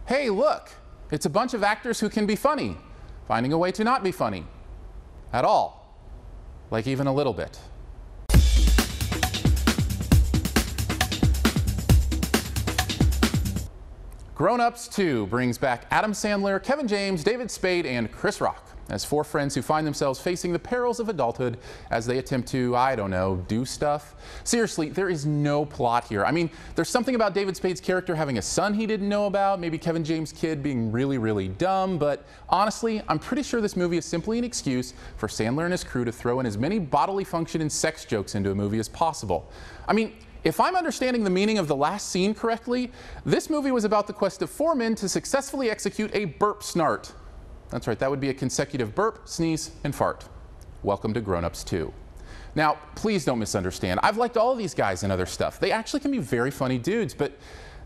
hey, look, it's a bunch of actors who can be funny, finding a way to not be funny at all, like even a little bit. Grown Ups 2 brings back Adam Sandler, Kevin James, David Spade, and Chris Rock as four friends who find themselves facing the perils of adulthood as they attempt to, I don't know, do stuff. Seriously, there is no plot here. I mean, there's something about David Spade's character having a son he didn't know about, maybe Kevin James' kid being really, really dumb, but honestly, I'm pretty sure this movie is simply an excuse for Sandler and his crew to throw in as many bodily function and sex jokes into a movie as possible. I mean, if I'm understanding the meaning of the last scene correctly, this movie was about the quest of four men to successfully execute a burp snart. That's right, that would be a consecutive burp, sneeze, and fart. Welcome to Grown Ups 2. Now, please don't misunderstand. I've liked all of these guys and other stuff. They actually can be very funny dudes, but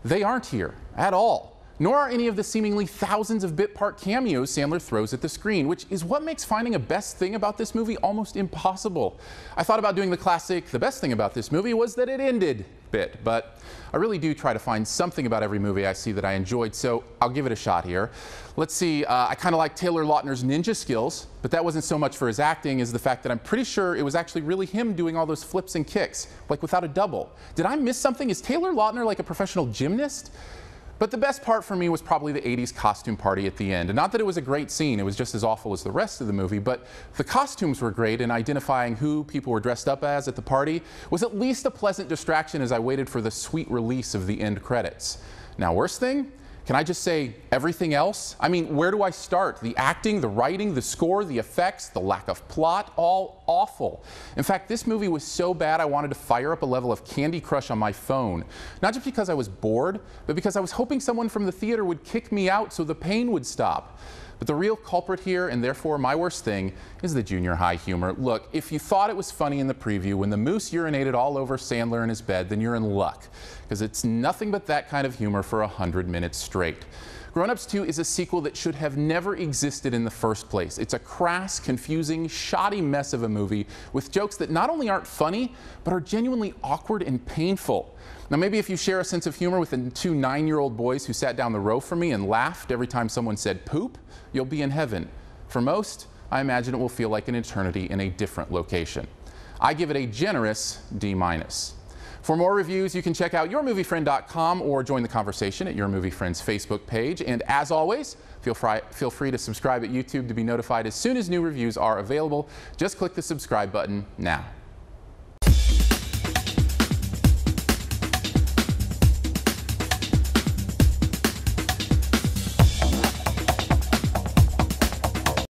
they aren't here at all. Nor are any of the seemingly thousands of bit part cameos Sandler throws at the screen, which is what makes finding a best thing about this movie almost impossible. I thought about doing the classic, the best thing about this movie was that it ended bit, but I really do try to find something about every movie I see that I enjoyed, so I'll give it a shot here. Let's see, I kind of like Taylor Lautner's ninja skills, but that wasn't so much for his acting as the fact that I'm pretty sure it was actually really him doing all those flips and kicks, like without a double. Did I miss something? Is Taylor Lautner like a professional gymnast? But the best part for me was probably the 80s costume party at the end. And not that it was a great scene, it was just as awful as the rest of the movie, but the costumes were great, and identifying who people were dressed up as at the party was at least a pleasant distraction as I waited for the sweet release of the end credits. Now, worst thing? Can I just say everything else? I mean, where do I start? The acting, the writing, the score, the effects, the lack of plot, all awful. In fact, this movie was so bad I wanted to fire up a level of Candy Crush on my phone. Not just because I was bored, but because I was hoping someone from the theater would kick me out so the pain would stop. But the real culprit here, and therefore my worst thing, is the junior high humor. Look, if you thought it was funny in the preview when the moose urinated all over Sandler in his bed, then you're in luck, because it's nothing but that kind of humor for 100 minutes straight. Grown Ups 2 is a sequel that should have never existed in the first place. It's a crass, confusing, shoddy mess of a movie with jokes that not only aren't funny, but are genuinely awkward and painful. Now, maybe if you share a sense of humor with the two 9-year-old boys who sat down the row from me and laughed every time someone said poop, you'll be in heaven. For most, I imagine it will feel like an eternity in a different location. I give it a generous D-. For more reviews, you can check out yourmoviefriend.com or join the conversation at Your Movie Friends Facebook page. And as always, feel free to subscribe at YouTube to be notified as soon as new reviews are available. Just click the subscribe button now.